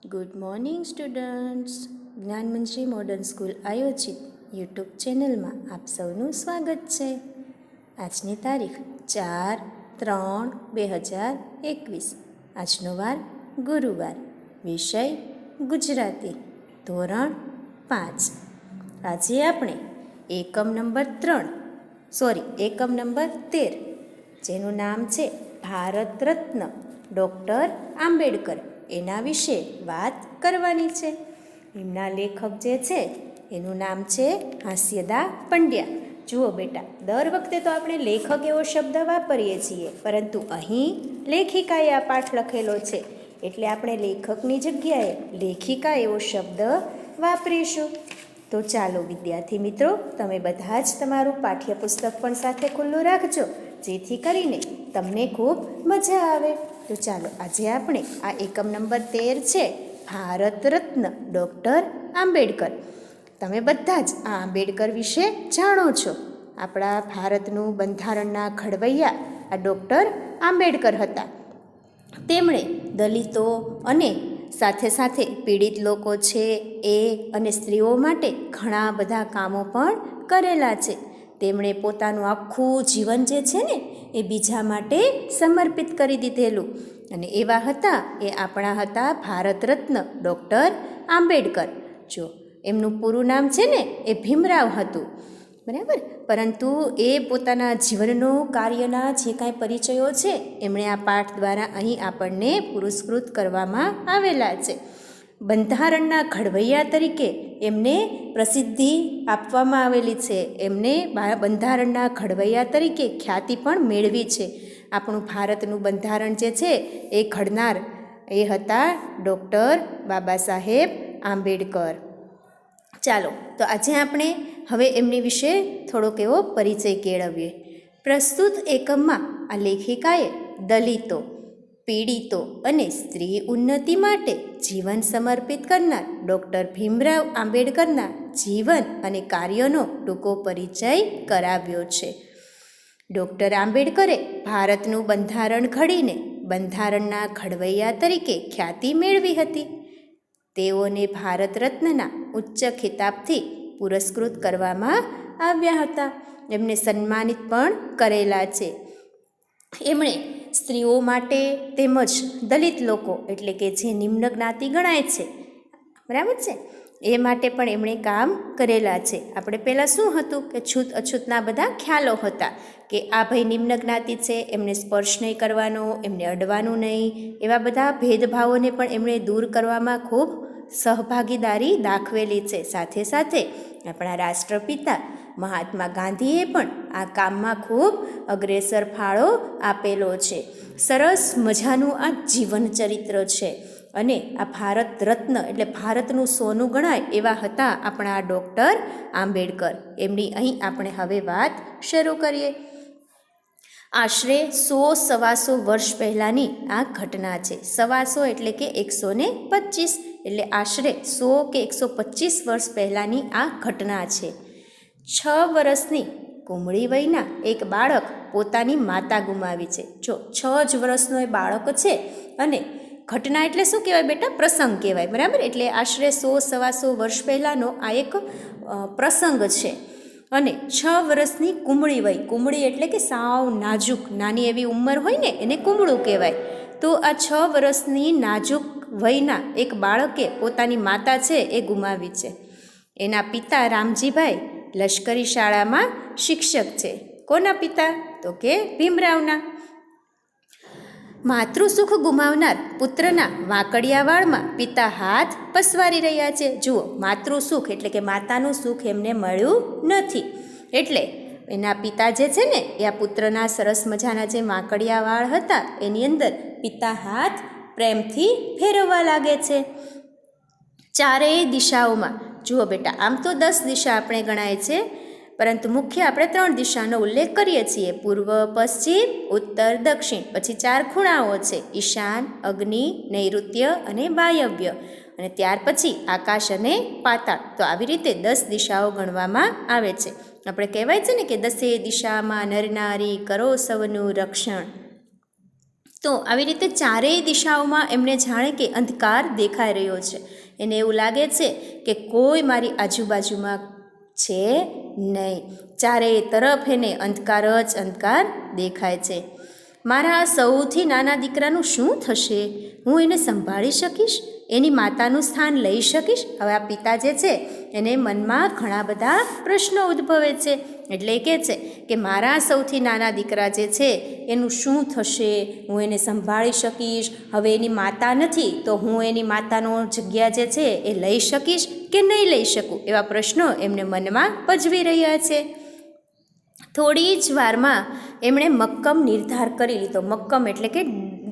Good morning students. Gyanmantri modern school આયોજિત યુટ્યુબ ચેનલમાં આપ સૌનું સ્વાગત છે. આજની તારીખ 4/3/2021. આજનો વાર ગુરુવાર. વિષય ગુજરાતી, ધોરણ 5. આજે આપણે એકમ નંબર 13, જેનું નામ છે ભારત રત્ન ડૉક્ટર આંબેડકર, એના વિશે વાત કરવાની છે. એમના લેખક જે છે એનું નામ છે હાસ્યદા પંડ્યા. જુઓ બેટા, દર વખતે તો આપણે લેખક એવો શબ્દ વાપરીએ છીએ, પરંતુ અહીં લેખિકાએ આ પાઠ લખેલો છે, એટલે આપણે લેખકની જગ્યાએ લેખિકા એવો શબ્દ વાપરીશું. તો ચાલો વિદ્યાર્થી મિત્રો, તમે બધા જ તમારું પાઠ્યપુસ્તક પણ સાથે ખુલ્લું રાખજો, જેથી કરીને તમને ખૂબ મજા આવે. તો ચાલો આજે આપણે આ એકમ નંબર 13 છે, ભારત રત્ન ડૉક્ટર આંબેડકર. તમે બધા જ આ આંબેડકર વિશે જાણો છો. આપણા ભારતનું બંધારણના ઘડવૈયા આ ડૉક્ટર આંબેડકર હતા. તેમણે દલિતો અને સાથે સાથે પીડિત લોકો છે એ અને સ્ત્રીઓ માટે ઘણા બધા કામો પણ કરેલા છે. તેમણે પોતાનું આખું જીવન જે છે ને એ બીજા માટે સમર્પિત કરી દીધેલું, અને એવા હતા એ આપણા હતા ભારત રત્ન ડૉક્ટર આંબેડકર. જો એમનું પૂરું નામ છે ને એ ભીમરાવ હતું, બરાબર, પરંતુ એ પોતાના જીવનનો કાર્યના જે કાંઈ પરિચયો છે એમણે આ પાઠ દ્વારા અહીં આપણને પુરસ્કૃત કરવામાં આવેલા છે. બંધારણના ઘડવૈયા તરીકે એમને પ્રસિદ્ધિ આપવામાં આવેલી છે. એમને બંધારણના ઘડવૈયા તરીકે ખ્યાતિ પણ મેળવી છે. આપણું ભારતનું બંધારણ જે છે એ ઘડનાર એ હતા ડૉક્ટર બાબા સાહેબ આંબેડકર. ચાલો તો આજે આપણે હવે એમની વિશે થોડોક એવો પરિચય કેળવીએ. પ્રસ્તુત એકમમાં આ લેખિકાએ દલિતો, પીડિતો અને સ્ત્રી ઉન્નતિ માટે જીવન સમર્પિત કરનાર ડૉક્ટર ભીમરાવ આંબેડકરના જીવન અને કાર્યનો ટૂંકો પરિચય કરાવ્યો છે. ડૉક્ટર આંબેડકરે ભારતનું બંધારણ ઘડીને બંધારણના ઘડવૈયા તરીકે ખ્યાતિ મેળવી હતી. તેઓને ભારત રત્નના ઉચ્ચ ખિતાબથી પુરસ્કૃત કરવામાં આવ્યા હતા. એમને સન્માનિત પણ કરેલા છે. એમણે સ્ત્રીઓ માટે તેમજ દલિત લોકો એટલે કે જે નિમ્ન જ્ઞાતિ ગણાય છે, બરાબર છે, એ માટે પણ એમણે કામ કરેલા છે. આપણે પહેલાં શું હતું કે છૂત અછૂતના બધા ખ્યાલો હતા કે આ ભાઈ નિમ્ન જ્ઞાતિ છે, એમને સ્પર્શ નહીં કરવાનો, એમને અડવાનું નહીં, એવા બધા ભેદભાવોને પણ એમણે દૂર કરવામાં ખૂબ સહભાગીદારી દાખવેલી છે. સાથે સાથે આપણા રાષ્ટ્રપિતા મહાત્મા ગાંધીએ પણ આ કામમાં ખૂબ અગ્રેસર ફાળો આપેલો છે. સરસ મજાનું આ જીવન ચરિત્ર છે, અને આ ભારત રત્ન એટલે ભારતનું સોનું ગણાય એવા હતા આપણા ડૉક્ટર આંબેડકર. એમની અહીં આપણે હવે વાત શરૂ કરીએ. આશરે 100-125 વર્ષ પહેલાંની આ ઘટના છે. 125 એટલે કે 125, એટલે આશરે 100 કે 125 વર્ષ પહેલાંની આ ઘટના છે. 6 વર્ષની કુમળી વયના એક બાળક પોતાની માતા ગુમાવી છે. જો 6 જ વર્ષનો એ બાળક છે, અને ઘટના એટલે શું કહેવાય બેટા? પ્રસંગ કહેવાય, બરાબર. એટલે આશરે 100-125 વર્ષ પહેલાંનો આ એક પ્રસંગ છે. અને 6 વર્ષની કુમળી વય, કુમળી એટલે કે સાવ નાજુક નાની એવી ઉંમર હોય ને એને કુમળું કહેવાય. તો આ 6 વર્ષની નાજુક વયના એક બાળકે પોતાની માતા છે એ ગુમાવી છે. એના પિતા રામજીભાઈ લશ્કરી શાળામાં શિક્ષક છે. કોના પિતા? તો કે ભીમરાવના. માતૃસુખ ગુમાવનાર પુત્રના વાંકડિયા વાળમાં પિતા હાથ પસવારી રહ્યા છે. જુઓ, માતૃસુખ એટલે કે માતાનું સુખ એમને મળ્યું નથી, એટલે એના પિતા જે છે ને એ આ પુત્રના સરસ મજાના જે વાંકડિયા વાળ હતા એની અંદર પિતા હાથ પ્રેમથી ફેરવવા લાગે છે. ચારેય દિશાઓમાં, જુઓ બેટા, આમ તો 10 દિશા આપણે ગણાય છે, પરંતુ મુખ્ય આપણે 3 દિશાનો ઉલ્લેખ કરીએ છીએ: પૂર્વ, પશ્ચિમ, ઉત્તર, દક્ષિણ. પછી 4 ખૂણાઓ છે: ઈશાન, અગ્નિ, નૈઋત્ય અને વાયવ્ય. અને ત્યાર પછી આકાશ અને પાતાળ. તો આવી રીતે 10 દિશાઓ ગણવામાં આવે છે. આપણે કહેવાય છે ને કે 10 દિશામાં નરનારી કરો સૌનું રક્ષણ. તો આવી રીતે ચારેય દિશાઓમાં એમને જાણે કે અંધકાર દેખાઈ રહ્યો છે. એને એવું લાગે છે કે કોઈ મારી આજુબાજુમાં છે નહીં. ચારેય તરફ એને અંધકાર જ અંધકાર દેખાય છે. મારા સૌથી નાના દીકરાનું શું થશે? હું એને સંભાળી શકીશ? એની માતાનું સ્થાન લઈ શકીશ? હવે આ પિતા જે છે એને મનમાં ઘણા બધા પ્રશ્નો ઉદ્ભવે છે. એટલે એ કહે છે કે મારા સૌથી નાના દીકરા જે છે એનું શું થશે? હું એને સંભાળી શકીશ? હવે એની માતા નથી તો હું એની માતાનો જગ્યા જે છે એ લઈ શકીશ કે નહીં લઈ શકું? એવા પ્રશ્નો એમને મનમાં પજવી રહ્યા છે. થોડી જ વારમાં એમણે મક્કમ નિર્ધાર કરી લીધો. મક્કમ એટલે કે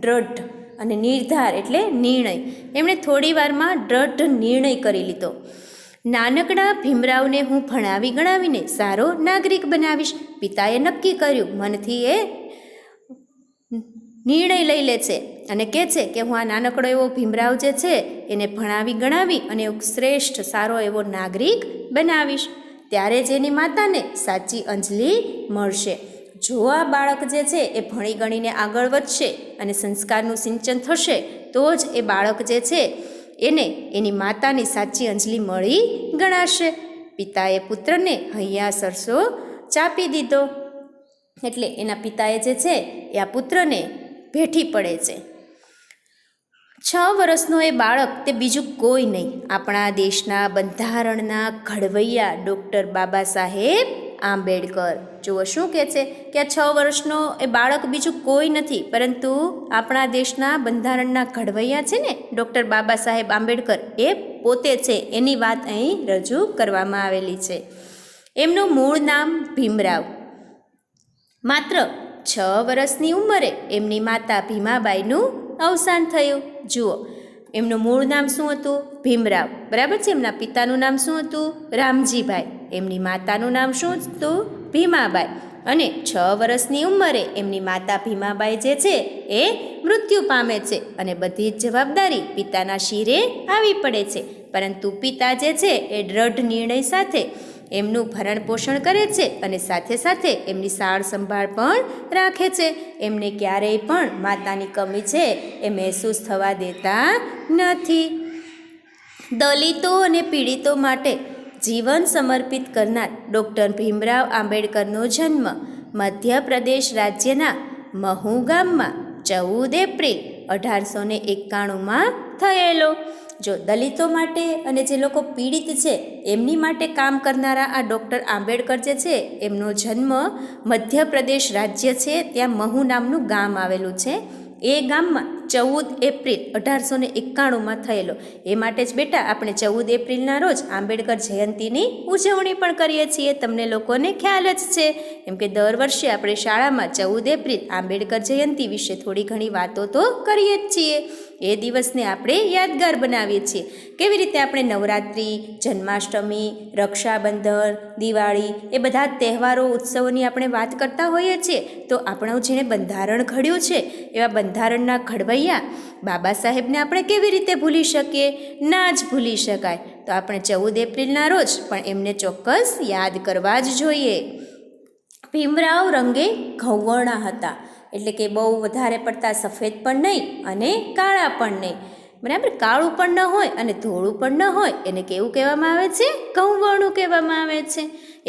દ્રઢ, અને નિર્ધાર એટલે નિર્ણય. એમણે થોડી વારમાં દ્રઢ નિર્ણય કરી લીધો. નાનકડા ભીમરાવને હું ભણાવી ગણાવીને સારો નાગરિક બનાવીશ. પિતાએ નક્કી કર્યું. મનથી એ નિર્ણય લઈ લે છે અને કહે છે કે હું આ નાનકડો એવો ભીમરાવ જે છે એને ભણાવી ગણાવી અને શ્રેષ્ઠ સારો એવો નાગરિક બનાવીશ. ત્યારે જ એની માતાને સાચી અંજલિ મળશે. જો આ બાળક જે છે એ ભણી ગણીને આગળ વધશે અને સંસ્કારનું સિંચન થશે તો જ એ બાળક જે છે એને એની માતાની સાચી અંજલિ મળી ગણાશે. પિતાએ પુત્રને હૈયા સરસો ચાપી દીધો. એટલે એના પિતાએ જે છે એ આ પુત્રને ભેટી પડે છે. 6 વર્ષનો એ બાળક તે બીજું કોઈ નહીં, આપણા દેશના બંધારણના ઘડવૈયા ડૉક્ટર બાબા સાહેબ આંબેડકર. જુઓ શું કહે છે કે આ 6 વર્ષનો એ બાળક બીજું કોઈ નથી પરંતુ આપણા દેશના બંધારણના ઘડવૈયા છે ને ડૉક્ટર બાબા સાહેબ આંબેડકર એ પોતે છે. એની વાત અહીં રજૂ કરવામાં આવેલી છે. એમનું મૂળ નામ ભીમરાવ. માત્ર 6 વર્ષની ઉંમરે એમની માતા ભીમાબાઈનું અવસાન થયું. જુઓ એમનું મૂળ નામ શું હતું? ભીમરાવ. બરાબર છે. એમના પિતાનું નામ શું હતું? રામજીભાઈ. એમની માતાનું નામ શું હતું? ભીમાબાઈ. અને 6 વર્ષની ઉંમરે એમની માતા ભીમાબાઈ જે છે એ મૃત્યુ પામે છે અને બધી જ જવાબદારી પિતાના શિરે આવી પડે છે. પરંતુ પિતા જે છે એ દ્રઢ નિર્ણય સાથે એમનું ભરણ પોષણ કરે છે અને સાથે સાથે એમની સાર સંભાળ પણ રાખે છે. એમને ક્યારેય પણ માતાની કમી છે એ મહેસૂસ થવા દેતા નથી. દલિતો અને પીડિતો માટે જીવન સમર્પિત કરનાર ડૉક્ટર ભીમરાવ આંબેડકરનો જન્મ મધ્યપ્રદેશ રાજ્યના મહુ ગામમાં 14 એપ્રિલ 1891માં થયેલો. જો દલિતો માટે અને જે લોકો પીડિત છે એમની માટે કામ કરનારા આ ડૉક્ટર આંબેડકર જે છે એમનો જન્મ મધ્યપ્રદેશ રાજ્ય છે ત્યાં મહુ નામનું ગામ આવેલું છે. એ ગામમાં 14 એપ્રિલ 1891માં થયેલો. એ માટે જ બેટા આપણે 14 એપ્રિલના રોજ આંબેડકર જયંતિની ઉજવણી પણ કરીએ છીએ. તમને લોકોને ખ્યાલ જ છે. એમ કે દર વર્ષે આપણે શાળામાં 14 એપ્રિલ આંબેડકર જયંતિ વિશે થોડી ઘણી વાતો તો કરીએ જ છીએ. એ દિવસને આપણે યાદગાર બનાવીએ છીએ. કેવી રીતે આપણે નવરાત્રિ, જન્માષ્ટમી, રક્ષાબંધન, દિવાળી એ બધા તહેવારો ઉત્સવોની આપણે વાત કરતા હોઈએ છીએ. તો આપણું જેણે બંધારણ ઘડ્યું છે એવા બંધારણના ઘડવૈયા બાબા સાહેબને આપણે કેવી રીતે ભૂલી શકીએ? ના જ ભૂલી શકાય. તો આપણે 14 એપ્રિલના રોજ પણ એમને ચોક્કસ યાદ કરવા જ જોઈએ. ભીમરાવ રંગે ઘઉંવર્ણા હતા. એટલે કે બહુ વધારે પડતા સફેદ પણ નહીં અને કાળા પણ નહીં. બરાબર, કાળું પણ ન હોય અને ધોળું પણ ન હોય. એને કેવું કહેવામાં આવે છે? ઘઉંવર્ણું કહેવામાં આવે છે.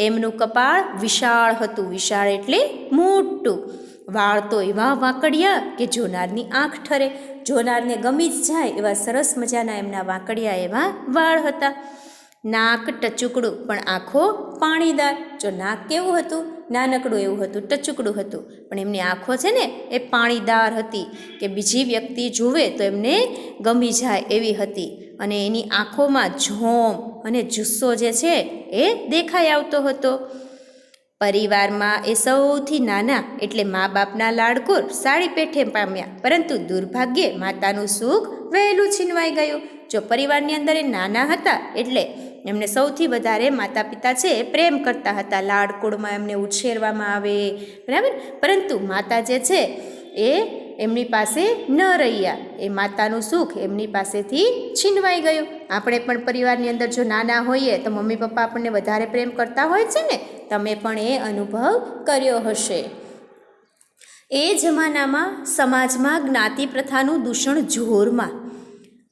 એમનું કપાળ વિશાળ હતું. વિશાળ એટલે મોટું. વાળ તો એવા વાંકડિયા કે જોનારની આંખ ઠરે. જોનારને ગમી જ જાય એવા સરસ મજાના એમના વાંકડિયા એવા વાળ હતા. નાક ટચુકડું પણ આંખો પાણીદાર. જો નાક કેવું હતું? નાનકડું એવું હતું, ટચુકડું હતું. પણ એમની આંખો છે ને એ પાણીદાર હતી કે બીજી વ્યક્તિ જુએ તો એમને ગમી જાય એવી હતી. અને એની આંખોમાં જોમ અને જુસ્સો જે છે એ દેખાઈ આવતો હતો. પરિવારમાં એ સૌથી નાના એટલે મા બાપના લાડકોર સાડી પેઠે પામ્યા. પરંતુ દુર્ભાગ્યે માતાનું સુખ વહેલું છીનવાઈ ગયું. જો પરિવારની અંદર એ નાના હતા એટલે એમને સૌથી વધારે માતા પિતા છે એ પ્રેમ કરતા હતા. લાડકોડમાં એમને ઉછેરવામાં આવે. બરાબર. પરંતુ માતા જે છે એ એમની પાસે ન રહ્યા. એ માતાનું સુખ એમની પાસેથી છીનવાઈ ગયું. આપણે પણ પરિવારની અંદર જો નાના હોઈએ તો મમ્મી પપ્પા આપણને વધારે પ્રેમ કરતા હોય છે ને. તમે પણ એ અનુભવ કર્યો હશે. એ જમાનામાં સમાજમાં જ્ઞાતિ પ્રથાનું દૂષણ જોરમાં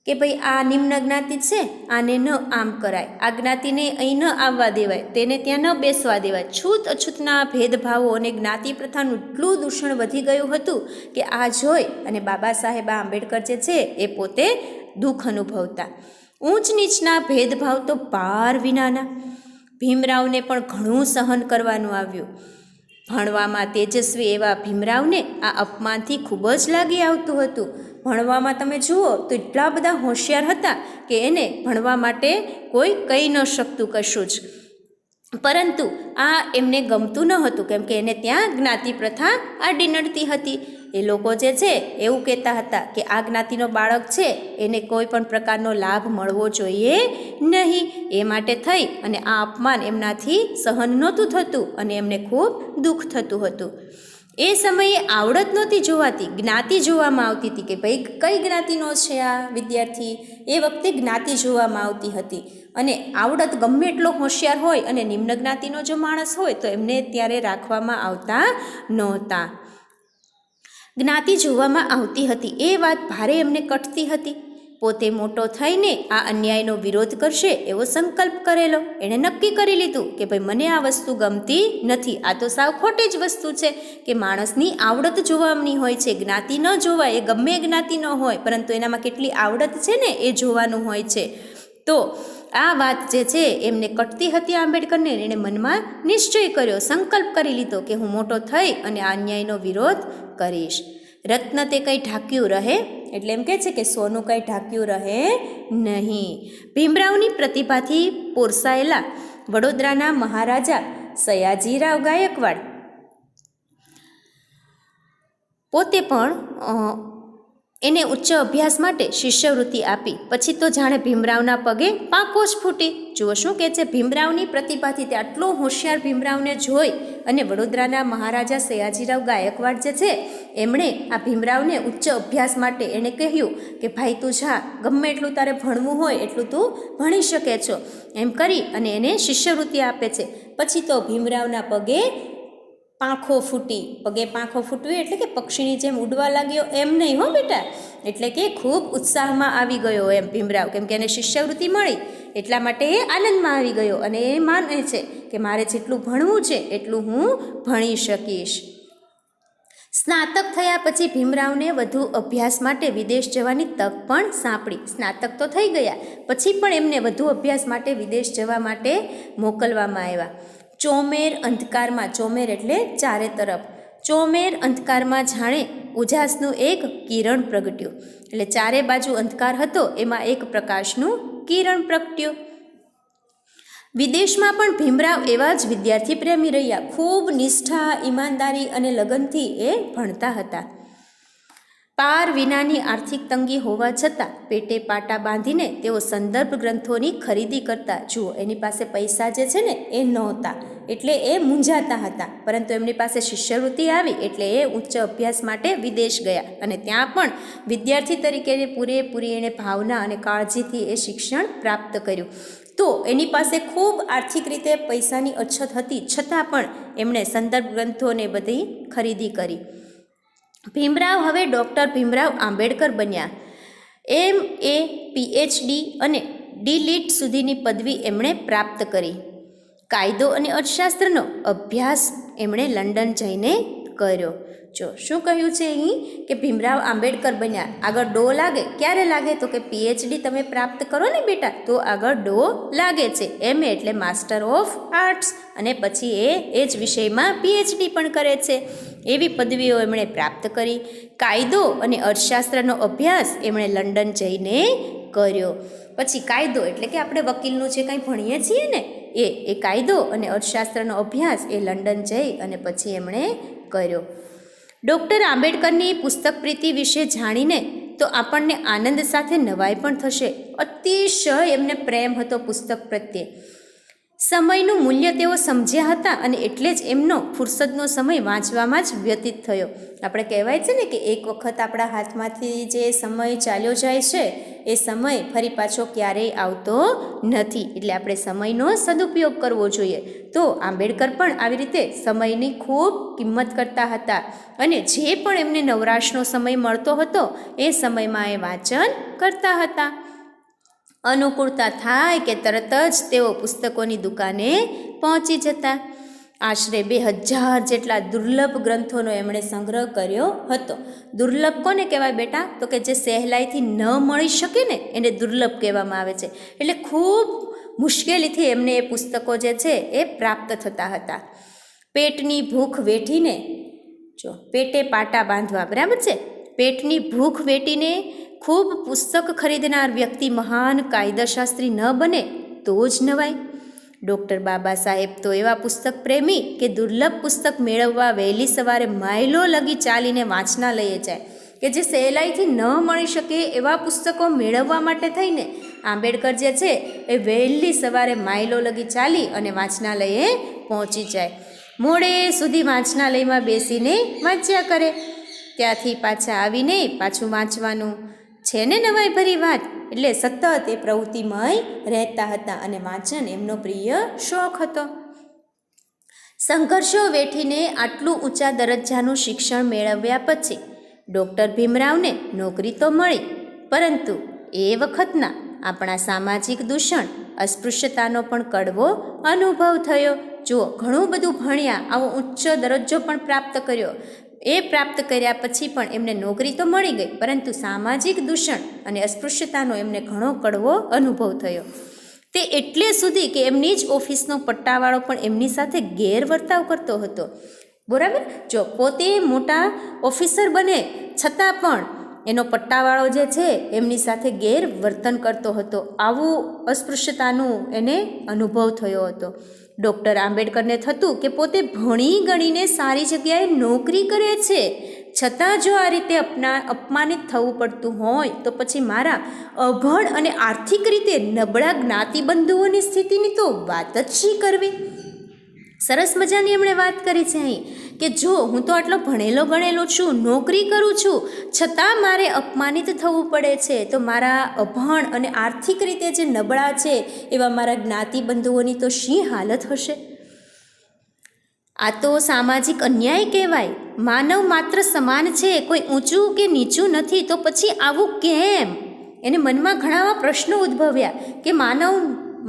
કે ભાઈ આ નિમ્ન જ્ઞાતિ છે, આને ન આમ કરાય, આ જ્ઞાતિને અહીં ન આવવા દેવાય, તેને ત્યાં ન બેસવા દેવાય. છૂત અછૂતના ભેદભાવો અને જ્ઞાતિ પ્રથાનું એટલું દૂષણ વધી ગયું હતું કે આ જોઈ અને બાબા સાહેબ આંબેડકર જે છે એ પોતે દુઃખ અનુભવતા. ઊંચ નીચના ભેદભાવ તો પાર વિનાના. ભીમરાવને પણ ઘણું સહન કરવાનું આવ્યું. ભણવામાં તેજસ્વી એવા ભીમરાવને આ અપમાનથી ખૂબ જ લાગી આવતું હતું. ભણવામાં તમે જુઓ તો એટલા બધા હોશિયાર હતા કે એને ભણવા માટે કોઈ કહી ન શકતું કશું જ. પરંતુ આ એમને ગમતું ન હતું, કેમ કે એને ત્યાં જ્ઞાતિ પ્રથા આડી નડતી હતી. એ લોકો જે છે એવું કહેતા હતા કે આ જ્ઞાતિનો બાળક છે એને કોઈ પણ પ્રકારનો લાભ મળવો જોઈએ નહીં. એ માટે થઈ અને આ અપમાન એમનાથી સહન નહોતું થતું અને એમને ખૂબ દુઃખ થતું હતું. એ સમયે આવડત નહોતી જોવાતી, જ્ઞાતિ જોવામાં આવતી હતી કે ભાઈ કઈ જ્ઞાતિનો છે આ વિદ્યાર્થી. એ વખતે જ્ઞાતિ જોવામાં આવતી હતી અને આવડત ગમે એટલો હોશિયાર હોય અને નિમ્ન જ્ઞાતિનો જો માણસ હોય તો એમને ત્યારે રાખવામાં આવતા નહોતા. જ્ઞાતિ જોવામાં આવતી હતી એ વાત ભારે એમને કટતી હતી. પોતે મોટો થઈને આ અન્યાયનો વિરોધ કરશે એવો સંકલ્પ કરેલો. એણે નક્કી કરી લીધું કે ભાઈ મને આ વસ્તુ ગમતી નથી. આ તો સાવ ખોટી જ વસ્તુ છે કે માણસની આવડત જોવાની હોય છે, જ્ઞાતિ ન જોવાય. એ ગમે જ્ઞાતિ ન હોય પરંતુ એનામાં કેટલી આવડત છે ને એ જોવાનું હોય છે. તો આ વાત જે છે એમને કટતી હતી આંબેડકરને. એણે મનમાં નિશ્ચય કર્યો, સંકલ્પ કરી લીધો કે હું મોટો થઈ અને આ અન્યાયનો વિરોધ કરીશ. રત્ન તે કંઈ ઢાંક્યું રહે, એટલે એમ કહે છે કે સોનું કંઈ ઢાંક્યું રહે નહીં. ભીમરાવની પ્રતિભાથી પોરસાયેલા વડોદરાના મહારાજા સયાજીરાવ ગાયકવાડ પોતે પણ એને ઉચ્ચ અભ્યાસ માટે શિષ્યવૃત્તિ આપી. પછી તો જાણે ભીમરાવના પગે પાંખો જ ફૂટી. જુઓ શું કહે છે, ભીમરાવની પ્રતિભાથી તે આટલો હોશિયાર ભીમરાવને જોઈ અને વડોદરાના મહારાજા સયાજીરાવ ગાયકવાડ જે છે એમણે આ ભીમરાવને ઉચ્ચ અભ્યાસ માટે એણે કહ્યું કે ભાઈ તું જા, ગમે એટલું તારે ભણવું હોય એટલું તું ભણી શકે છો, એમ કરી અને એને શિષ્યવૃત્તિ આપે છે. પછી તો ભીમરાવના પગે પાંખો ફૂટી. પગે પાંખો ફૂટવી એટલે કે પક્ષીની જેમ ઉડવા લાગ્યો એમ નહીં હો બેટા, એટલે કે ખૂબ ઉત્સાહમાં આવી ગયો એમ ભીમરાવ, કેમ કે એને શિષ્યવૃત્તિ મળી એટલા માટે એ આનંદમાં આવી ગયો અને એ માને છે કે મારે જેટલું ભણવું છે એટલું હું ભણી શકીશ. સ્નાતક થયા પછી ભીમરાવને વધુ અભ્યાસ માટે વિદેશ જવાની તક પણ સાંપડી. સ્નાતક તો થઈ ગયા પછી પણ એમને વધુ અભ્યાસ માટે વિદેશ જવા માટે મોકલવામાં આવ્યા. ચોમેર અંધકારમાં, ચોમેર એટલે ચારે તરફ, ચોમેર અંધકારમાં જાણે ઉજાસનું એક કિરણ પ્રગટ્યું. એટલે ચારે બાજુ અંધકાર હતો, એમાં એક પ્રકાશનું કિરણ પ્રગટ્યું. વિદેશમાં પણ ભીમરાવ એવા જ વિદ્યાર્થી પ્રેમી રહ્યા. ખૂબ નિષ્ઠા, ઈમાનદારી અને લગનથી એ ભણતા હતા. પાર વિનાની આર્થિક તંગી હોવા છતાં પેટે પાટા બાંધીને તેઓ સંદર્ભ ગ્રંથોની ખરીદી કરતા. જુઓ, એની પાસે પૈસા જે છે ને એ નહોતા એટલે એ મૂંઝાતા હતા, પરંતુ એમની પાસે શિષ્યવૃત્તિ આવી એટલે એ ઉચ્ચ અભ્યાસ માટે વિદેશ ગયા અને ત્યાં પણ વિદ્યાર્થી તરીકે પૂરેપૂરી એણે ભાવના અને કાળજીથી એ શિક્ષણ પ્રાપ્ત કર્યું. તો એની પાસે ખૂબ આર્થિક રીતે પૈસાની અછત હતી છતાં પણ એમણે સંદર્ભ ગ્રંથોને બધી ખરીદી કરી. ભીમરાવ હવે ડૉક્ટર ભીમરાવ આંબેડકર બન્યા. MA, PhD અને D.Litt સુધીની પદવી એમણે પ્રાપ્ત કરી. કાયદો અને અર્થશાસ્ત્રનો અભ્યાસ એમણે લંડન જઈને કર્યો. જો શું કહ્યું છે અહીં કે ભીમરાવ આંબેડકર બન્યા. આગળ ડો લાગે, ક્યારે લાગે તો કે PhD તમે પ્રાપ્ત કરો ને બેટા તો આગળ ડો લાગે છે. MA એટલે માસ્ટર ઓફ આર્ટ્સ અને પછી એ જ વિષયમાં PhD પણ કરે છે. એવી પદવીઓ એમણે પ્રાપ્ત કરી. કાયદો અને અર્થશાસ્ત્રનો અભ્યાસ એમણે લંડન જઈને કર્યો. પછી કાયદો એટલે કે આપણે વકીલનું જે કંઈ ભણીએ છીએ ને એ કાયદો અને અર્થશાસ્ત્રનો અભ્યાસ એ લંડન જઈ અને પછી એમણે કર્યો. ડૉક્ટર આંબેડકરની પુસ્તક પ્રીતિ વિશે જાણીને તો આપણને આનંદ સાથે નવાઈ પણ થશે. અતિશય એમને પ્રેમ હતો પુસ્તક પ્રત્યે. સમયનું મૂલ્ય તેઓ સમજ્યા હતા અને એટલે જ એમનો ફુરસદનો સમય વાંચવામાં જ વ્યતીત થયો. આપણે કહેવાય છે ને કે એક વખત આપણા હાથમાંથી જે સમય ચાલ્યો જાય છે એ સમય ફરી પાછો ક્યારેય આવતો નથી, એટલે આપણે સમયનો સદુપયોગ કરવો જોઈએ. તો આંબેડકર પણ આવી રીતે સમયની ખૂબ કિંમત કરતા હતા અને જે પણ એમને નવરાશનો સમય મળતો હતો એ સમયમાં એ વાંચન કરતા હતા. અનુકૂળતા થાય કે તરત જ તેઓ પુસ્તકોની દુકાને પહોંચી જતા. આશરે 2000 જેટલા દુર્લભ ગ્રંથોનો એમણે સંગ્રહ કર્યો હતો. દુર્લભ કોને કહેવાય બેટા? તો કે જે સહેલાઈથી ન મળી શકે ને એને દુર્લભ કહેવામાં આવે છે. એટલે ખૂબ મુશ્કેલીથી એમને એ પુસ્તકો જે છે એ પ્રાપ્ત થતા હતા. પેટની ભૂખ વેઠીને, જો પેટે પાટા બાંધવા, બરાબર છે, પેટની ભૂખ વેઠીને ખૂબ પુસ્તક ખરીદનાર વ્યક્તિ મહાન કાયદાશાસ્ત્રી ન બને તો જ નવાય. ડૉક્ટર બાબા સાહેબ તો એવા પુસ્તક પ્રેમી કે દુર્લભ પુસ્તક મેળવવા વહેલી સવારે માઇલો લગી ચાલીને વાંચનાલયે જાય, કે જે સહેલાઈથી ન મળી શકે એવા પુસ્તકો મેળવવા માટે થઈને આંબેડકર જે છે એ વહેલી સવારે માઇલો લગી ચાલી અને વાંચનાલયે પહોંચી જાય. મોડે સુધી વાંચનાલયમાં બેસીને વાંચ્યા કરે. ત્યાંથી પાછા આવીને પાછું વાંચવાનું છે ને નવાઈ ભરી વાત. એટલે સતત એ પ્રવૃત્તિમય રહેતા હતા અને વાંચન એમનો પ્રિય શોખ હતો. સંઘર્ષો વેઠીને આટલું ઊંચા દરજ્જાનું શિક્ષણ મેળવ્યા પછી ડૉક્ટર ભીમરાવને નોકરી તો મળી, પરંતુ એ વખતના આપણા સામાજિક દૂષણ, અસ્પૃશ્યતાનો પણ કડવો અનુભવ થયો. જુઓ, ઘણું બધું ભણ્યા, આવો ઉચ્ચ દરજ્જો પણ પ્રાપ્ત કર્યો. એ પ્રાપ્ત કર્યા પછી પણ એમને નોકરી તો મળી ગઈ, પરંતુ સામાજિક દૂષણ અને અસ્પૃશ્યતાનો એમને ઘણો કડવો અનુભવ થયો. તે એટલે સુધી કે એમની જ ઓફિસનો પટ્ટાવાળો પણ એમની સાથે ગેરવર્તાવ કરતો હતો. બરાબર, જો પોતે મોટા ઓફિસર બને છતાં પણ એનો પટ્ટાવાળો જે છે એમની સાથે ગેરવર્તન કરતો હતો. આવું અસ્પૃશ્યતાનું એને અનુભવ થયો હતો. ડૉક્ટર આંબેડકરને થતું કે પોતે ભણી ગણીને સારી જગ્યાએ નોકરી કરે છે, છતાં જો આ રીતે અપમાનિત થવું પડતું હોય તો પછી મારા અભણ અને આર્થિક રીતે નબળા જ્ઞાતિબંધુઓની સ્થિતિની તો વાત જ શી કરવી. સરસ મજાની એમણે વાત કરી છે અહીં કે જો હું તો આટલો ભણેલો ગણેલો છું, નોકરી કરું છું, છતાં મારે અપમાનિત થવું પડે છે, તો મારા અભણ અને આર્થિક રીતે જે નબળા છે એવા મારા જ્ઞાતિબંધુઓની તો શી હાલત હશે. આ તો સામાજિક અન્યાય કહેવાય. માનવ માત્ર સમાન છે, કોઈ ઊંચું કે નીચું નથી, તો પછી આવું કેમ? એને મનમાં ઘણા પ્રશ્નો ઉદ્ભવ્યા કે માનવ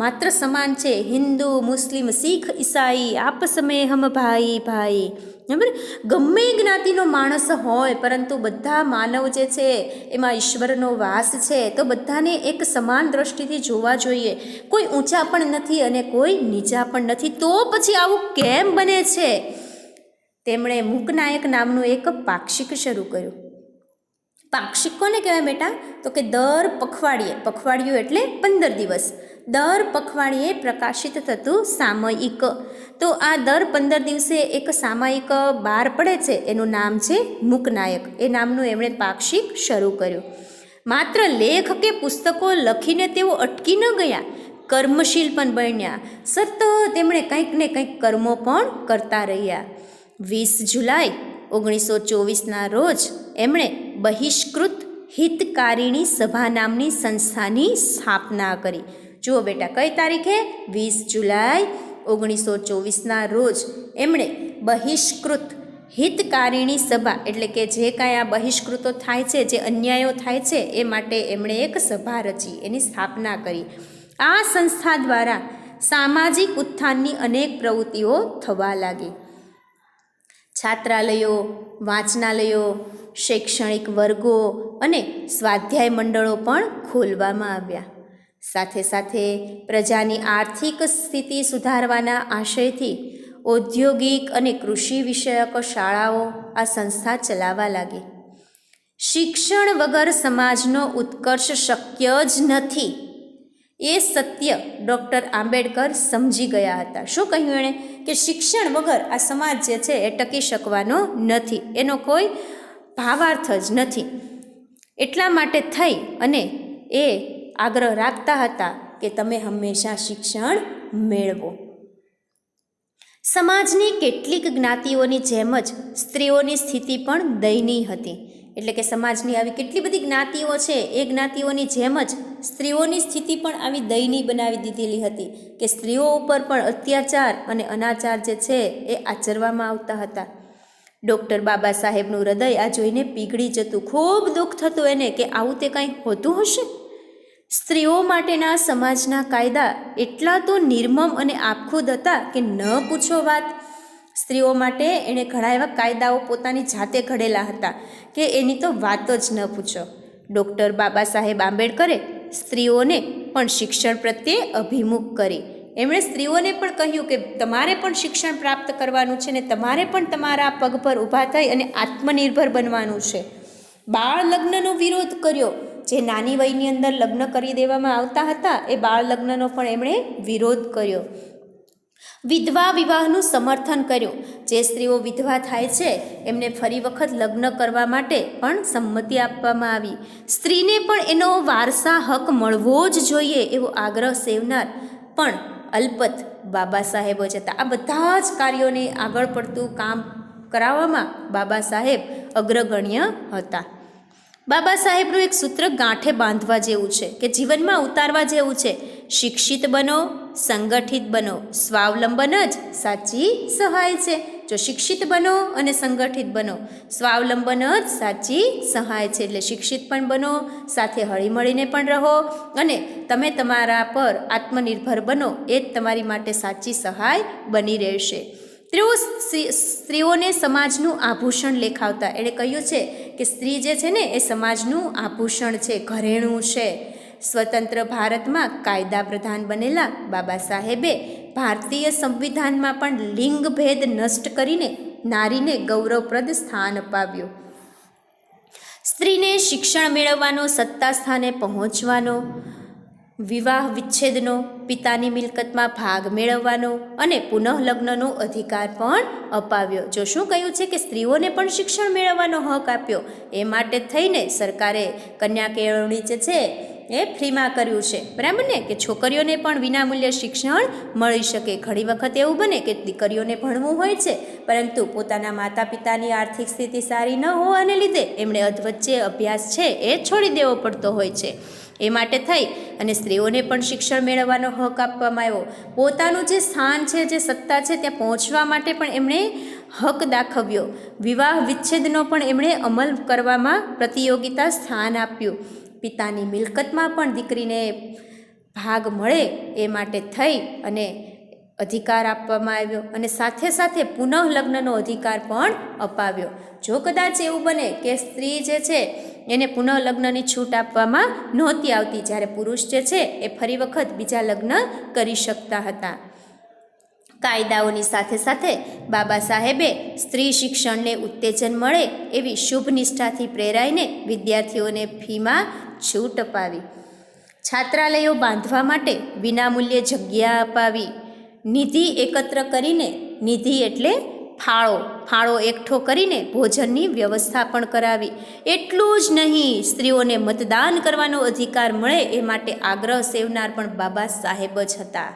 માત્ર સમાન છે, હિન્દુ, મુસ્લિમ, શીખ, ઈસાઈ, આપસ મેં હમ ભાઈ ભાઈ. બરાબર, ગમે જ્ઞાતિનો માણસ હોય, પરંતુ બધા માનવ જે છે એમાં ઈશ્વરનો વાસ છે, તો બધાને એક સમાન દ્રષ્ટિથી જોવા જોઈએ. કોઈ ઊંચા પણ નથી અને કોઈ નીચા પણ નથી, તો પછી આવું કેમ બને છે? તેમણે મૂકનાયક નામનું એક પાક્ષિક શરૂ કર્યું. પાક્ષિક કોને કહેવાય બેટા? તો કે દર પખવાડિયે, પખવાડિયું એટલે 15 દિવસ, દર પખવાડિયે પ્રકાશિત થતું સામયિક. તો આ દર 15 દિવસે એક સામયિક બહાર પડે છે, એનું નામ છે મૂકનાયક. એ નામનું એમણે પાક્ષિક શરૂ કર્યું. માત્ર લેખ કે પુસ્તકો લખીને તેઓ અટકી ન ગયા, કર્મશીલ પણ બન્યા. સતત તેમણે કંઈક ને કંઈક કર્મો પણ કરતા રહ્યા. 20 જુલાઈ 1924ના રોજ એમણે બહિષ્કૃત હિતકારિણી સભા નામની સંસ્થાની સ્થાપના કરી. જુઓ બેટા, કઈ તારીખે? 20 જુલાઈ 1924ના રોજ એમણે બહિષ્કૃત હિતકારિણી સભા, એટલે કે જે કાંઈ આ બહિષ્કૃતો થાય છે, જે અન્યાયો થાય છે, એ માટે એમણે એક સભા રચી, એની સ્થાપના કરી. આ સંસ્થા દ્વારા સામાજિક ઉત્થાનની અનેક પ્રવૃત્તિઓ થવા લાગી. છાત્રાલયો, વાંચનાલયો, શૈક્ષણિક વર્ગો અને સ્વાધ્યાય મંડળો પણ ખોલવામાં આવ્યા. સાથે સાથે પ્રજાની આર્થિક સ્થિતિ સુધારવાના આશયથી ઔદ્યોગિક અને કૃષિ વિષયક શાળાઓ આ સંસ્થા ચલાવવા લાગી. શિક્ષણ વગર સમાજનો ઉત્કર્ષ શક્ય જ નથી, એ સત્ય ડૉક્ટર આંબેડકર સમજી ગયા હતા. શું કહ્યું એણે? કે શિક્ષણ વગર આ સમાજ જે છે એ ટકી શકવાનો નથી, એનો કોઈ ભાવાર્થ જ નથી. એટલા માટે થઈ અને એ આગ્રહ રાખતા હતા કે તમે હંમેશા શિક્ષણ મેળવો. સમાજની કેટલીક જ્ઞાતિઓની જેમ જ સ્ત્રીઓની સ્થિતિ પણ દયનીય હતી. એટલે કે સમાજની આવી કેટલી બધી જ્ઞાતિઓ છે, એ જ્ઞાતિઓની જેમ જ સ્ત્રીઓની સ્થિતિ પણ આવી દયનીય બનાવી દીધેલી હતી કે સ્ત્રીઓ ઉપર પણ અત્યાચાર અને અનાચાર જે છે એ આચરવામાં આવતા હતા. ડૉક્ટર બાબા સાહેબનું હૃદય આ જોઈને પીગળી જતું. ખૂબ દુઃખ થતું એને કે આવું તે કંઈ હોતું હશે. સ્ત્રીઓ માટેના સમાજના કાયદા એટલા તો નિર્મમ અને આપખુદ હતા કે ન પૂછો વાત. સ્ત્રીઓ માટે એણે ઘણા એવા કાયદાઓ પોતાની જાતે ઘડેલા હતા કે એની તો વાત જ ન પૂછો. ડૉક્ટર બાબા સાહેબ આંબેડકરે સ્ત્રીઓને પણ શિક્ષણ પ્રત્યે અભિમુખ કરી. એમણે સ્ત્રીઓને પણ કહ્યું કે તમારે પણ શિક્ષણ પ્રાપ્ત કરવાનું છે ને તમારે પણ તમારા પગ પર ઊભા થઈ અને આત્મનિર્ભર બનવાનું છે. બાળ લગ્નનો વિરોધ કર્યો. જે નાની વયની અંદર લગ્ન કરી દેવામાં આવતા હતા એ બાળ લગ્નનો પણ એમણે વિરોધ કર્યો. વિધવા વિવાહનું સમર્થન કર્યું. જે સ્ત્રીઓ વિધવા થાય છે એમને ફરી વખત લગ્ન કરવા માટે પણ સંમતિ આપવામાં આવી. સ્ત્રીને પણ એનો વારસા હક મળવો જ જોઈએ એવો આગ્રહ સેવનાર પણ અલ્પત બાબા સાહેબો જ હતા. આ બધા જ કાર્યોને આગળ પડતું કામ કરાવવામાં બાબા સાહેબ અગ્રગણ્ય હતા. બાબા સાહેબનું એક સૂત્ર ગાંઠે બાંધવા જેવું છે કે જીવનમાં ઉતારવા જેવું છે. શિક્ષિત બનો, સંગઠિત બનો, સ્વાવલંબન જ સાચી સહાય છે. જો શિક્ષિત બનો અને સંગઠિત બનો, સ્વાવલંબન જ સાચી સહાય છે. એટલે શિક્ષિત પણ બનો, સાથે હળીમળીને પણ રહો અને તમે તમારા પર આત્મનિર્ભર બનો, એ જ તમારી માટે સાચી સહાય બની રહેશે. તેઓ સ્ત્રીઓને સમાજનું આભૂષણ લેખાવતા. એણે કહ્યું છે કે સ્ત્રી જે છે ને એ સમાજનું આભૂષણ છે, ઘરેણું છે. સ્વતંત્ર ભારતમાં કાયદા પ્રધાન બનેલા બાબા સાહેબે ભારતીય સંવિધાનમાં પણ લિંગ ભેદ નષ્ટ કરીને નારીને ગૌરવપ્રદ સ્થાન અપાવ્યું. સ્ત્રીને શિક્ષણ મેળવવાનો, સત્તા સ્થાને પહોંચવાનો, વિવાહ વિચ્છેદનો, પિતાની મિલકતમાં ભાગ મેળવવાનો અને પુનઃલગ્નનો અધિકાર પણ અપાવ્યો. જો શું કહ્યું છે કે સ્ત્રીઓને પણ શિક્ષણ મેળવવાનો હક આપ્યો. એ માટે થઈને સરકારે કન્યા કેળવણી જે છે એ ફ્રીમાં કર્યું છે, બરાબર ને, કે છોકરીઓને પણ વિનામૂલ્ય શિક્ષણ મળી શકે. ઘણી વખત એવું બને કે દીકરીઓને ભણવું હોય છે પરંતુ પોતાના માતા પિતાની આર્થિક સ્થિતિ સારી ન હોવાને લીધે એમણે અધવચ્ચે અભ્યાસ છે એ છોડી દેવો પડતો હોય છે. એ માટે થઈ અને સ્ત્રીઓને પણ શિક્ષણ મેળવવાનો હક આપવામાં આવ્યો. પોતાનું જે સ્થાન છે, જે સત્તા છે ત્યાં પહોંચવા માટે પણ એમણે હક દાખવ્યો. વિવાહ વિચ્છેદનો પણ એમણે અમલ કરવામાં પ્રતિયોગિતા સ્થાન આપ્યું. પિતાની મિલકતમાં પણ દીકરીને ભાગ મળે એ માટે થઈ અને અધિકાર આપવામાં આવ્યો અને સાથે સાથે પુનઃલગ્નનો અધિકાર પણ અપાવ્યો. જો કદાચ એવું બને કે સ્ત્રી જે છે એને પુનઃલગ્નની છૂટ આપવામાં નહોતી આવતી, જ્યારે પુરુષ જે છે એ ફરી વખત બીજા લગ્ન કરી શકતા હતા. કાયદાઓની સાથે સાથે બાબા સાહેબે સ્ત્રી શિક્ષણને ઉત્તેજન મળે એવી શુભ નિષ્ઠાથી પ્રેરાઈને વિદ્યાર્થીઓને ફીમાં છૂટ અપાવી. છાત્રાલયો બાંધવા માટે વિનામૂલ્યે જગ્યા અપાવી. નિધિ એકત્ર કરીને, નિધિ એટલે ફાળો એકઠો કરીને ભોજનની વ્યવસ્થા પણ કરાવી. એટલું જ નહીં, સ્ત્રીઓને મતદાન કરવાનો અધિકાર મળે એ માટે આગ્રહ સેવનાર પણ બાબા સાહેબ જ હતા.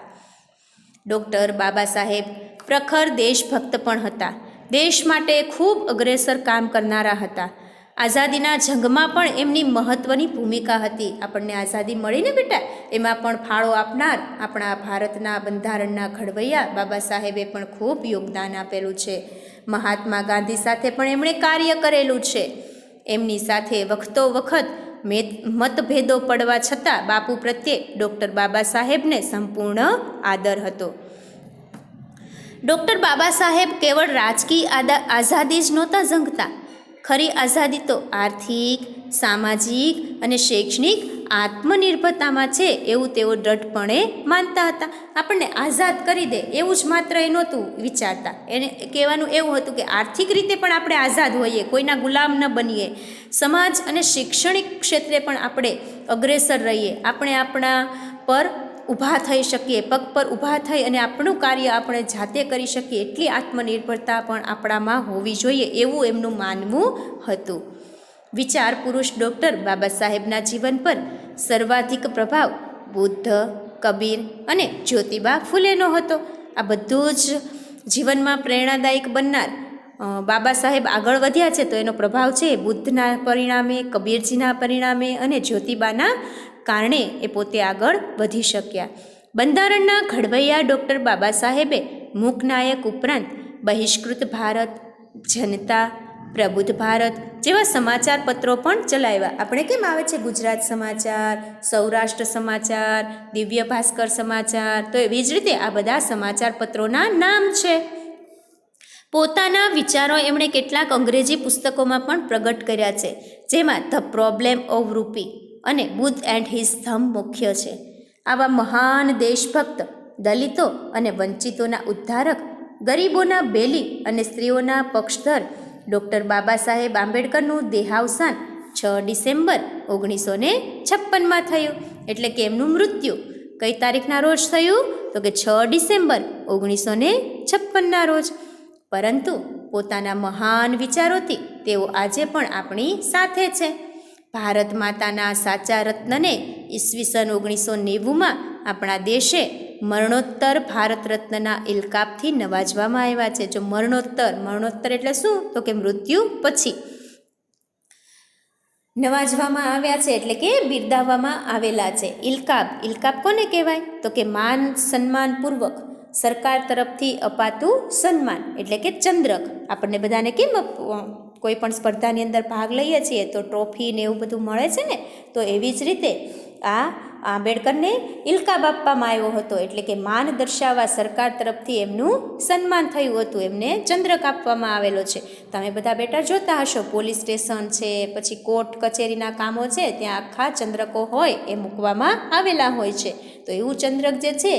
ડૉક્ટર બાબા સાહેબ પ્રખર દેશભક્ત પણ હતા. દેશ માટે ખૂબ અગ્રેસર કામ કરનારા હતા. આઝાદીના જંગમાં પણ એમની મહત્ત્વની ભૂમિકા હતી. આપણને આઝાદી મળી ને બેટા, એમાં પણ ફાળો આપનાર આપણા ભારતના બંધારણના ઘડવૈયા બાબા સાહેબે પણ ખૂબ યોગદાન આપેલું છે. મહાત્મા ગાંધી સાથે પણ એમણે કાર્ય કરેલું છે. એમની સાથે વખતો વખત મતભેદો પડવા છતાં બાપુ પ્રત્યે ડૉક્ટર બાબા સાહેબને સંપૂર્ણ આદર હતો. ડૉક્ટર બાબા સાહેબ કેવળ રાજકીય આઝાદી જ નહોતા ઝંખતા. ખરી આઝાદી તો આર્થિક, સામાજિક અને શૈક્ષણિક આત્મનિર્ભરતામાં છે એવું તેઓ દ્રઢપણે માનતા હતા. આપણને આઝાદ કરી દે એવું જ માત્ર એ નહોતું વિચારતા. એને કહેવાનું એવું હતું કે આર્થિક રીતે પણ આપણે આઝાદ હોઈએ, કોઈના ગુલામ ન બનીએ. સમાજ અને શૈક્ષણિક ક્ષેત્રે પણ આપણે અગ્રેસર રહીએ. આપણે આપણા પર ઊભા થઈ શકીએ, પગ પર ઊભા થઈ અને આપણું કાર્ય આપણે જાતે કરી શકીએ એટલી આત્મનિર્ભરતા પણ આપણામાં હોવી જોઈએ એવું એમનું માનવું હતું. વિચાર પુરુષ ડૉક્ટર બાબા સાહેબના જીવન પર સર્વાધિક પ્રભાવ બુદ્ધ, કબીર અને જ્યોતિબા ફૂલેનો હતો. આ બધું જ જીવનમાં પ્રેરણાદાયક બનનાર બાબા સાહેબ આગળ વધ્યા છે તો એનો પ્રભાવ છે બુદ્ધના પરિણામે, કબીરજીના પરિણામે અને જ્યોતિબાના કારણે એ પોતે આગળ વધી શક્યા. બંધારણના ઘડવૈયા ડૉક્ટર બાબા સાહેબે મૂકનાયક ઉપરાંત બહિષ્કૃત ભારત, જનતા, પ્રબુદ્ધ ભારત જેવા સમાચાર પત્રો પણ ચલાવ્યા. આપણે કેમ આવે છે ગુજરાત સમાચાર, સૌરાષ્ટ્ર સમાચાર, દિવ્ય ભાસ્કર સમાચાર, તો એવી જ રીતે આ બધા સમાચાર પત્રોના નામ છે. પોતાના વિચારો એમણે કેટલાક અંગ્રેજી પુસ્તકોમાં પણ પ્રગટ કર્યા છે, જેમાં ધ પ્રોબ્લેમ ઓફ રૂપી અને બુદ્ધ એન્ડ હિઝ થંબ મુખ્ય છે. આવા મહાન દેશભક્ત, દલિતો અને વંચિતોના ઉદ્ધારક, ગરીબોના બેલી અને સ્ત્રીઓના પક્ષધર ડૉક્ટર બાબા સાહેબ આંબેડકરનું દેહાવસાન 6 ડિસેમ્બર 1956માં થયું. એટલે કે એમનું મૃત્યુ કઈ તારીખના રોજ થયું? તો કે 6 ડિસેમ્બર 1956ના રોજ. પરંતુ પોતાના મહાન વિચારોથી તેઓ આજે પણ આપણી સાથે છે. ભારત માતાના સાચા રત્નને ઈસવીસન 1990માં આપણા દેશે મરણોત્તર ભારત રત્નના ઇલકાબથી નવાજવામાં આવ્યા છે. જો મરણોત્તર એટલે શું? તો કે મૃત્યુ પછી નવાજવામાં આવ્યા છે, એટલે કે બિરદાવવામાં આવેલા છે. ઇલકાબ કોને કહેવાય? તો કે માન સન્માનપૂર્વક સરકાર તરફથી અપાતું સન્માન, એટલે કે ચંદ્રક. આપણને બધાને કેમ કોઈ પણ સ્પર્ધાની અંદર ભાગ લઈએ છીએ તો ટ્રોફી ને એવું બધું મળે છે ને, તો એવી જ રીતે આ આંબેડકરને ઇલકાબ આપવામાં આવ્યો હતો. એટલે કે માન દર્શાવવા સરકાર તરફથી એમનું સન્માન થયું હતું, એમને ચંદ્રક આપવામાં આવેલો છે. તમે બધા બેટા જોતા હશો, પોલીસ સ્ટેશન છે, પછી કોર્ટ કચેરીના કામો છે, ત્યાં આખા ચંદ્રકો હોય એ મૂકવામાં આવેલા હોય છે. તો એવું ચંદ્રક જે છે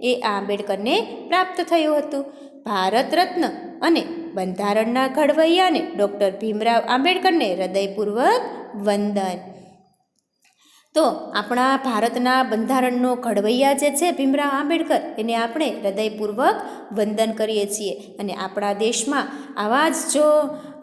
એ આંબેડકરને પ્રાપ્ત થયું હતું. ભારત રત્ન અને બંધારણના ઘડવૈયાને ડૉક્ટર ભીમરાવ આંબેડકરને હૃદયપૂર્વક વંદન. તો આપણા ભારતના બંધારણનો ઘડવૈયા જે છે ભીમરાવ આંબેડકર, એને આપણે હૃદયપૂર્વક વંદન કરીએ છીએ. અને આપણા દેશમાં આવા જ જો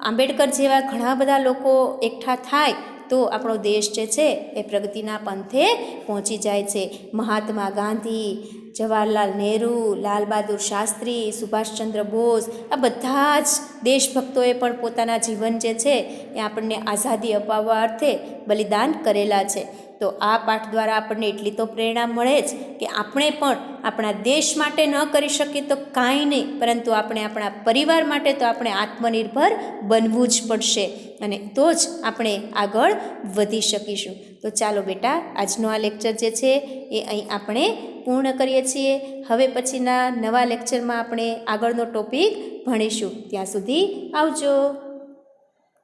આંબેડકર જેવા ઘણા બધા લોકો એકઠા થાય તો આપણો દેશ જે છે એ પ્રગતિના પંથે પહોંચી જાય છે. મહાત્મા ગાંધી, જવાહરલાલ નહેરુ, લાલ બહાદુર શાસ્ત્રી, સુભાષચંદ્ર બોઝ, આ બધા જ દેશભક્તોએ પણ પોતાના જીવન જે છે એ આપણને આઝાદી અપાવવા અર્થે બલિદાન કરેલા છે. તો આ પાઠ દ્વારા આપણને એટલી તો પ્રેરણા મળે જ કે આપણે પણ આપણા દેશ માટે ન કરી શકીએ તો કાંઈ નહીં, પરંતુ આપણે આપણા પરિવાર માટે તો આપણે આત્મનિર્ભર બનવું જ પડશે, અને તો જ આપણે આગળ વધી શકીશું. તો ચાલો બેટા, આજનો આ લેક્ચર જે છે એ અહીં આપણે પૂર્ણ કરીએ છીએ. હવે પછીના નવા લેક્ચરમાં આપણે આગળનો ટોપિક ભણીશું. ત્યાં સુધી આવજો.